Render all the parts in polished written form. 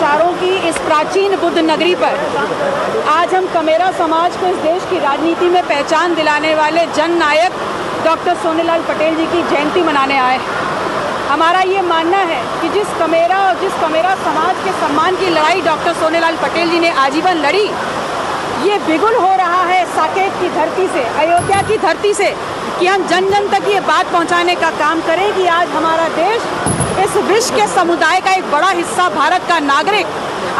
विचारों की इस प्राचीन बुद्ध नगरी पर आज हम कमेरा समाज को इस देश की राजनीति में पहचान दिलाने वाले जन नायक डॉक्टर सोनेलाल पटेल जी की जयंती मनाने आए। हमारा ये मानना है कि जिस कमेरा समाज के सम्मान की लड़ाई डॉक्टर सोनेलाल पटेल जी ने आजीवन लड़ी, ये बिगुल हो रहा है साकेत की धरती से, अयोध्या की धरती से, कि हम जन जन तक ये बात पहुंचाने का काम करें कि आज हमारा देश इस विश्व के समुदाय का एक बड़ा हिस्सा, भारत का नागरिक,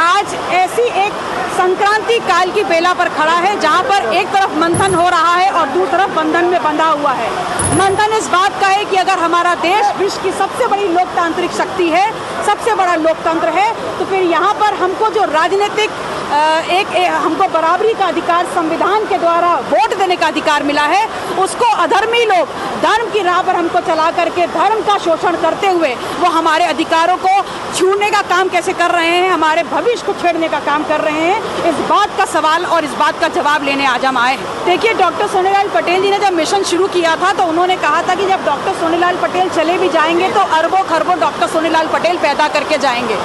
आज ऐसी एक संक्रांति काल की बेला पर खड़ा है जहां पर एक तरफ मंथन हो रहा है और दूसरी तरफ बंधन में बंधा हुआ है। मंथन इस बात का है कि अगर हमारा देश विश्व की सबसे बड़ी लोकतांत्रिक शक्ति है, सबसे बड़ा लोकतंत्र है, तो फिर यहाँ पर हमको जो राजनीतिक हमको बराबरी का अधिकार संविधान के द्वारा वोट देने का अधिकार मिला है, उसको अधर्मी लोग धर्म की राह पर हमको चला करके धर्म का शोषण करते हुए वो हमारे अधिकारों को छूने का काम कैसे कर रहे हैं, हमारे भविष्य को छेड़ने का काम कर रहे हैं। इस बात का सवाल और इस बात का जवाब लेने आज हम आए। देखिए, डॉक्टर सोनेलाल पटेल जी ने जब मिशन शुरू किया था तो उन्होंने कहा था कि जब डॉक्टर सोनेलाल पटेल चले भी जाएंगे तो अरबों खरबों डॉक्टर सोनेलाल पटेल पैदा करके जाएंगे।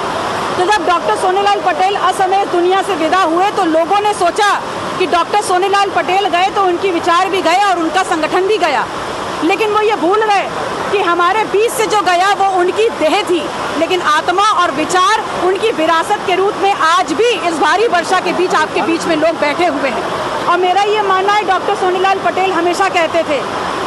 तो जब डॉक्टर सोनेलाल पटेल असमय दुनिया से विदा हुए तो लोगों ने सोचा कि डॉक्टर सोनेलाल पटेल गए तो उनके विचार भी गए और उनका संगठन भी गया, लेकिन वो ये भूल गए कि हमारे बीच से जो गया वो उनकी देह थी, लेकिन आत्मा और विचार उनकी विरासत के रूप में आज भी इस भारी वर्षा के बीच आपके बीच में लोग बैठे हुए हैं। और मेरा ये मानना है, डॉक्टर सोनेलाल पटेल हमेशा कहते थे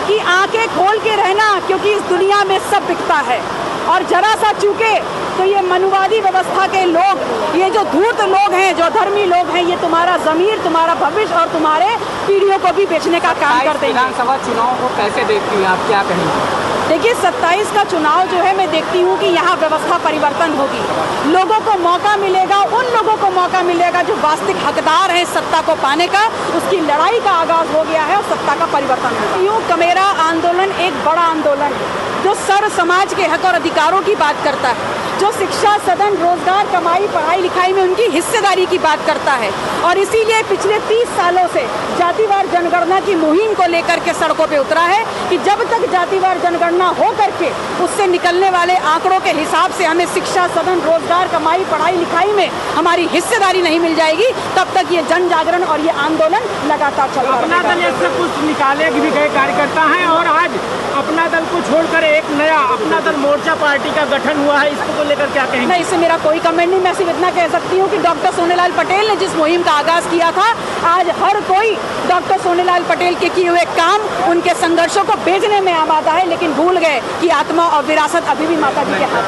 कि आंखें खोल के रहना, क्योंकि इस दुनिया में सब बिकता है, और जरा सा चूके तो ये मनुवादी व्यवस्था के लोग, ये जो धूर्त लोग हैं, जो धर्मी लोग हैं, ये तुम्हारा ज़मीर, तुम्हारा भविष्य और तुम्हारे पीढ़ियों को भी बेचने का काम करते हैं। विधानसभा चुनाव को कैसे देखती हैं आप, क्या कहेंगे? देखिए, 27 का चुनाव जो है, मैं देखती हूँ कि यहाँ व्यवस्था परिवर्तन होगी। लोगों को मौका मिलेगा, उन लोगों को मौका मिलेगा जो वास्तविक हकदार हैं सत्ता को पाने का। उसकी लड़ाई का आगाज हो गया है और सत्ता का परिवर्तन होगा। यूँ कमेरा आंदोलन एक बड़ा आंदोलन है जो सर्व समाज के हक और अधिकारों की बात करता है, जो शिक्षा, सदन, रोजगार, कमाई, पढ़ाई लिखाई में उनकी हिस्सेदारी की बात करता है। और इसीलिए पिछले 30 सालों से जातिवार जनगणना की मुहिम को लेकर के सड़कों पे उतरा है कि जब तक जातिवार जनगणना हो करके उससे निकलने वाले आंकड़ों के हिसाब से हमें शिक्षा, सदन, रोजगार, कमाई, पढ़ाई लिखाई में हमारी हिस्सेदारी नहीं मिल जाएगी, तब तक ये जन जागरण और ये आंदोलन लगातार चल रहा है। अपना दल इससे कुछ निकाले भी गए कार्यकर्ता हैं और आज अपना दल को छोड़कर एक नया अपना दल मोर्चा पार्टी का गठन हुआ है, इसको लेकर क्या कहेंगे? नहीं, इससे मेरा कोई कमेंट नहीं। मैं सिर्फ इतना कह सकती हूँ कि डॉक्टर सोनेलाल पटेल ने जिस मुहिम का आगाज किया था, आज हर कोई डॉक्टर सोनेलाल पटेल के किए हुए काम, उनके संघर्षों को बेचने में आमादा है, लेकिन भूल गए कि आत्मा और विरासत अभी भी माता जी के हाथ में।